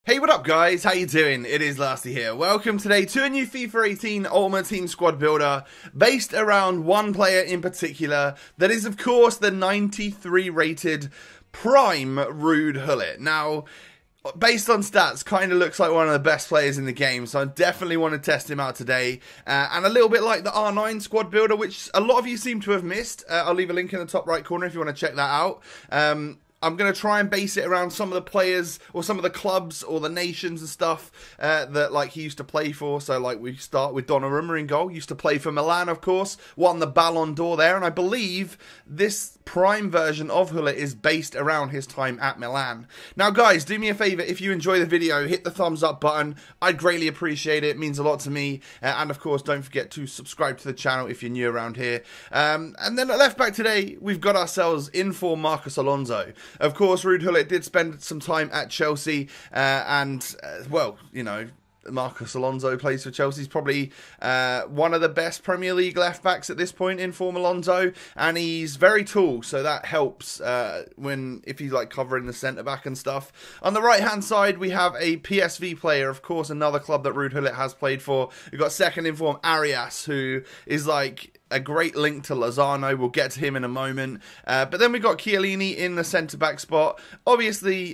Hey, what up guys? How you doing? It is Lasty here. Welcome today to a new FIFA 18 Ultimate Team Squad Builder based around one player in particular. That is, of course, the 93 rated Prime RUUD GULLIT. Now, based on stats, kind of looks like one of the best players in the game, so I definitely want to test him out today. And a little bit like the R9 Squad Builder, which a lot of you seem to have missed. I'll leave a link in the top right corner if you want to check that out. I'm going to try and base it around some of the players or some of the clubs or the nations and stuff that like he used to play for. So like we start with Donnarumma in goal. Used to play for Milan, of course. Won the Ballon d'Or there. And I believe this Prime version of Gullit is based around his time at Milan. Now guys, do me a favour. If you enjoy the video, hit the thumbs up button. I'd greatly appreciate it. It means a lot to me. And of course, don't forget to subscribe to the channel if you're new around here. And then at left back today, we've got ourselves in for Marcos Alonso. Of course, RUUD GULLIT did spend some time at Chelsea, well, you know, Marcos Alonso plays for Chelsea. He's probably one of the best Premier League left backs at this point in form Alonso, and he's very tall, so that helps if he's like covering the centre back and stuff. On the right hand side, we have a PSV player, of course, another club that RUUD GULLIT has played for. We've got second in form Arias, who is like a great link to Lozano. We'll get to him in a moment. But then we got Chiellini in the centre-back spot. Obviously,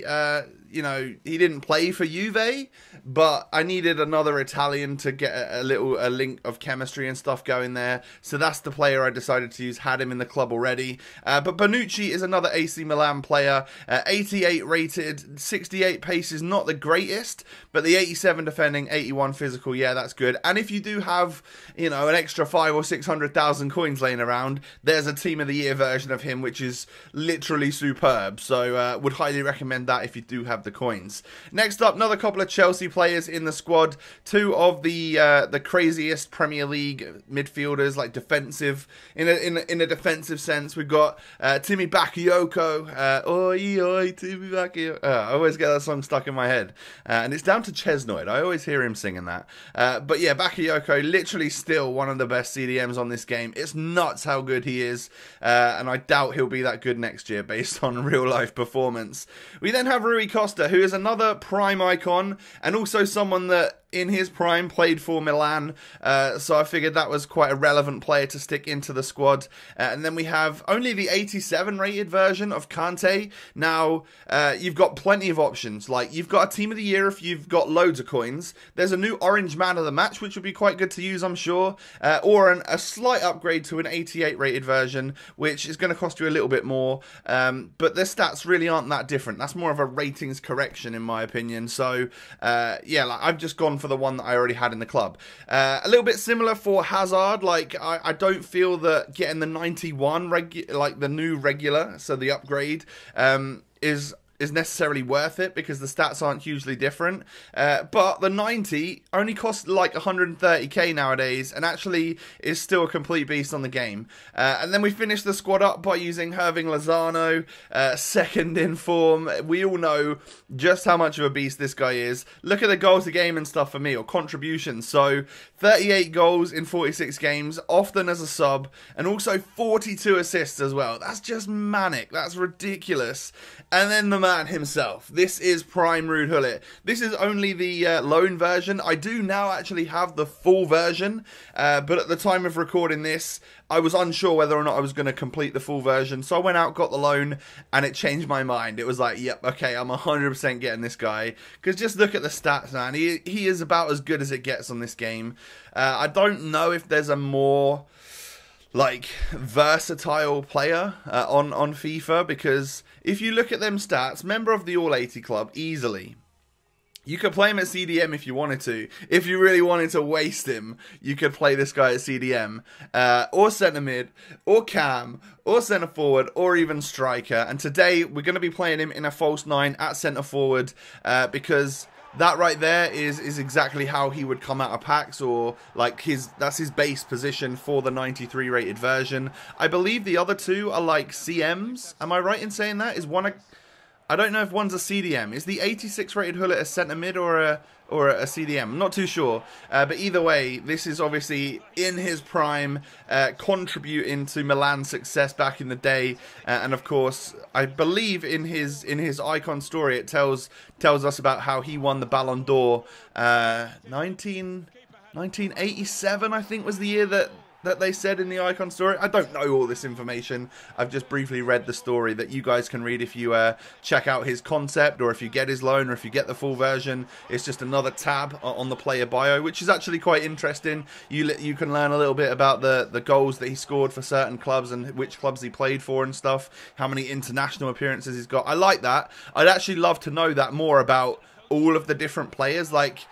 you know, he didn't play for Juve, but I needed another Italian to get a link of chemistry and stuff going there. So that's the player I decided to use. Had him in the club already. But Bonucci is another AC Milan player. 88 rated, 68 pace is not the greatest, but the 87 defending, 81 physical, yeah, that's good. And if you do have, you know, an extra 500,000 or 600,000 coins laying around, there's a Team of the Year version of him, which is literally superb. So would highly recommend that if you do have the coins. Next up, another couple of Chelsea players in the squad. Two of the craziest Premier League midfielders, like defensive in a defensive sense. We've got Timmy Bakayoko. Oi oi Timmy Bakayoko. I always get that song stuck in my head, and it's down to Chesnoid. I always hear him singing that. But yeah, Bakayoko, literally still one of the best CDMs on this game. It's nuts how good he is, and I doubt he'll be that good next year based on real life performance. We then have Rui Costa, who is another Prime icon, and also someone that in his prime played for Milan, so I figured that was quite a relevant player to stick into the squad. And then we have only the 87 rated version of Kante. Now, you've got plenty of options. Like, you've got a Team of the Year if you've got loads of coins. There's a new Orange Man of the Match, which would be quite good to use, I'm sure. Or a slight upgrade to an 88 rated version, which is going to cost you a little bit more. But their stats really aren't that different. That's more of a ratings correction, in my opinion. So, yeah, like, I've just gone for the one that I already had in the club. A little bit similar for Hazard. Like, I don't feel that getting the 91 like the new regular, so the upgrade, is necessarily worth it because the stats aren't hugely different. But the 90 only costs like 130k nowadays and actually is still a complete beast on the game. And then we finish the squad up by using Hirving Lozano, second in form. We all know just how much of a beast this guy is. Look at the goals a game and stuff for me, or contributions. So 38 goals in 46 games, often as a sub, and also 42 assists as well. That's just manic. That's ridiculous. And then the man himself. This is Prime RUUD GULLIT. This is only the loan version. I do now actually have the full version, but at the time of recording this, I was unsure whether or not I was going to complete the full version, so I went out, got the loan, and it changed my mind. It was like, yep, okay, I'm 100% getting this guy, because just look at the stats, man. He is about as good as it gets on this game. I don't know if there's a more like versatile player on FIFA, because if you look at them stats, member of the All 80 club, easily. You could play him at CDM if you wanted to. If you really wanted to waste him, you could play this guy at CDM, or centre mid, or cam, or centre forward, or even striker. And today we're going to be playing him in a false 9 at centre forward, because that right there is exactly how he would come out of packs, or like that's his base position for the 93 rated version. I believe the other two are like CMs. Am I right in saying that? Is one a I don't know if one's a CDM. Is the 86 rated Gullit a centre mid or a CDM? I'm not too sure. But either way, this is obviously in his prime, contributing to Milan's success back in the day. And of course, I believe in his icon story, it tells us about how he won the Ballon d'Or 1987, I think, was the year that they said in the icon story. I don't know all this information. I've just briefly read the story that you guys can read if you check out his concept, or if you get his loan, or if you get the full version. It's just another tab on the player bio, which is actually quite interesting. You can learn a little bit about the goals that he scored for certain clubs and which clubs he played for and stuff, how many international appearances he's got. I like that. I'd actually love to know that more about all of the different players. Like,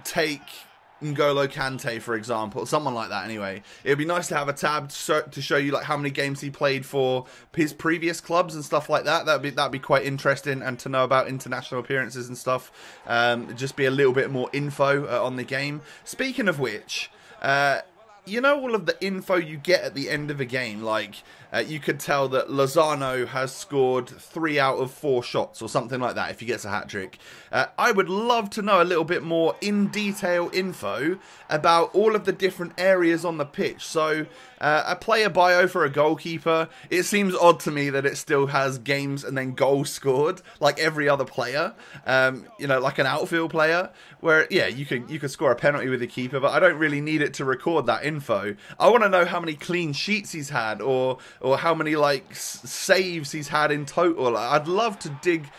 take N'Golo Kante, for example, someone like that. Anyway, it'd be nice to have a tab to show you like how many games he played for his previous clubs and stuff like that. That'd be quite interesting, and to know about international appearances and stuff. Just be a little bit more info on the game. Speaking of which, you know, all of the info you get at the end of a game, like you could tell that Lozano has scored 3 out of 4 shots or something like that if he gets a hat-trick. I would love to know a little bit more in detail info about all of the different areas on the pitch. So a player bio for a goalkeeper, it seems odd to me that it still has games and then goals scored like every other player. You know, like an outfield player, where yeah, you could score a penalty with a keeper, but I don't really need it to record that info. I want to know how many clean sheets he's had, or how many like saves he's had in total. I'd love to dig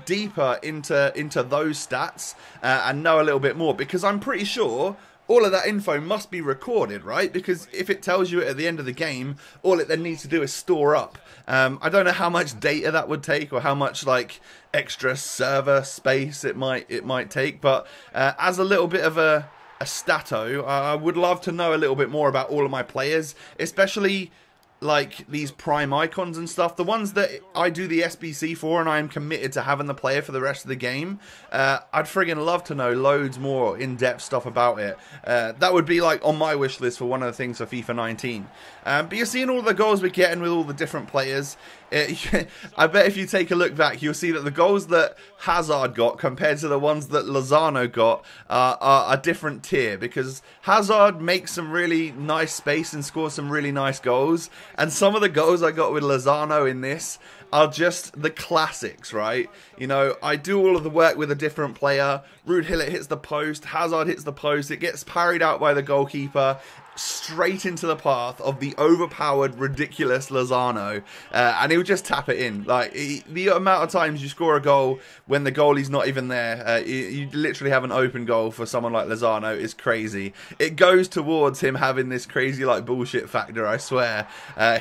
deeper into those stats and know a little bit more, because I'm pretty sure all of that info must be recorded, right? Because if it tells you it at the end of the game, all it then needs to do is store up. I don't know how much data that would take, or how much like extra server space it might take, but as a little bit of a stato, I would love to know a little bit more about all of my players, especially like these prime icons and stuff, the ones that I do the SBC for and I am committed to having the player for the rest of the game. I'd friggin' love to know loads more in-depth stuff about it. That would be like on my wish list for one of the things for FIFA 19. But you're seeing all the goals we're getting with all the different players. I bet if you take a look back, you'll see that the goals that Hazard got compared to the ones that Lozano got are a different tier, because Hazard makes some really nice space and scores some really nice goals, and some of the goals I got with Lozano in this are just the classics, right? You know, I do all of the work with a different player. Ruud Gullit hits the post, Hazard hits the post, it gets parried out by the goalkeeper, straight into the path of the overpowered, ridiculous Lozano, and he'll just tap it in. Like, the amount of times you score a goal when the goalie's not even there, you literally have an open goal for someone like Lozano, is crazy. It goes towards him having this crazy like bullshit factor, I swear.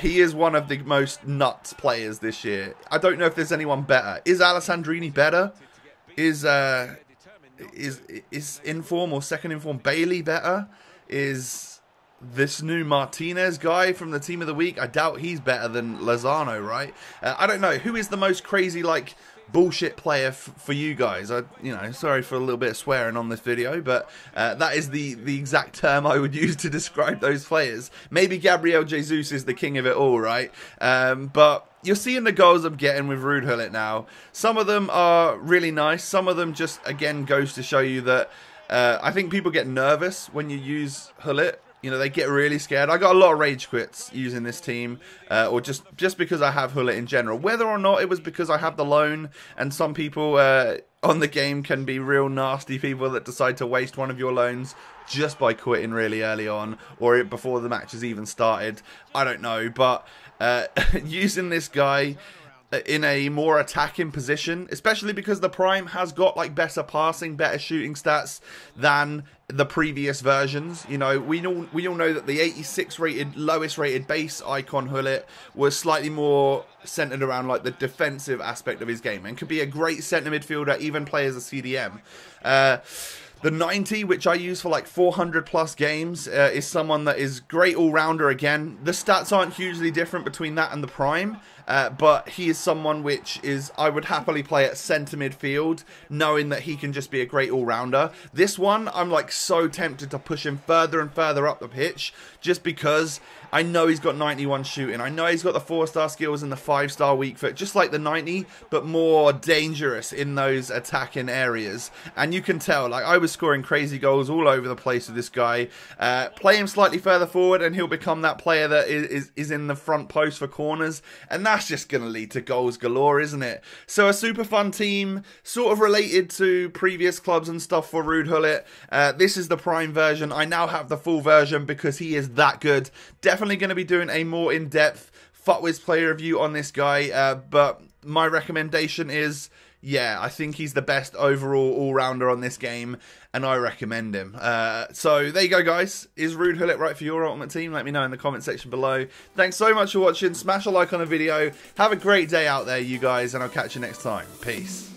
He is one of the most nuts players this year. I don't know if there's anyone better. Is Alessandrini better? Is inform or second inform Bailey better? Is this new Martinez guy from the team of the week? I doubt he's better than Lozano, right? I don't know. Who is the most crazy, like, bullshit player for you guys? You know, sorry for a little bit of swearing on this video, but that is the exact term I would use to describe those players. Maybe Gabriel Jesus is the king of it all, right? But you're seeing the goals I'm getting with Ruud Gullit now. Some of them are really nice. Some of them just, again, goes to show you that I think people get nervous when you use Gullit. You know, they get really scared. I got a lot of rage quits using this team, or just because I have Gullit in general. Whether or not it was because I have the loan, and some people on the game can be real nasty people that decide to waste one of your loans just by quitting really early on, or before the match has even started. I don't know, but using this guy in a more attacking position, especially because the Prime has got like better passing, better shooting stats than the previous versions. You know, we all know that the 86 rated, lowest rated base icon Gullit was slightly more centered around like the defensive aspect of his game, and could be a great centre midfielder, even play as a CDM. The 90, which I use for like 400 plus games, is someone that is great all-rounder again. The stats aren't hugely different between that and the Prime. but he is someone which is, I would happily play at centre midfield, knowing that he can just be a great all-rounder. This one, I'm like so tempted to push him further and further up the pitch, just because I know he's got 91 shooting. I know he's got the 4-star skills and the 5-star weak foot, just like the 90, but more dangerous in those attacking areas. And you can tell, like, I was scoring crazy goals all over the place with this guy. Play him slightly further forward and he'll become that player that is in the front post for corners. And that's just going to lead to goals galore, isn't it? So a super fun team, sort of related to previous clubs and stuff for Ruud Gullit. This is the Prime version. I now have the full version because he is that good. Definitely going to be doing a more in-depth FUTWIZ player review on this guy, but my recommendation is, yeah, I think he's the best overall all-rounder on this game, and I recommend him. So there you go, guys. Is Ruud Gullit right for your ultimate team? Let me know in the comment section below. Thanks so much for watching. Smash a like on the video. Have a great day out there, you guys, and I'll catch you next time. Peace.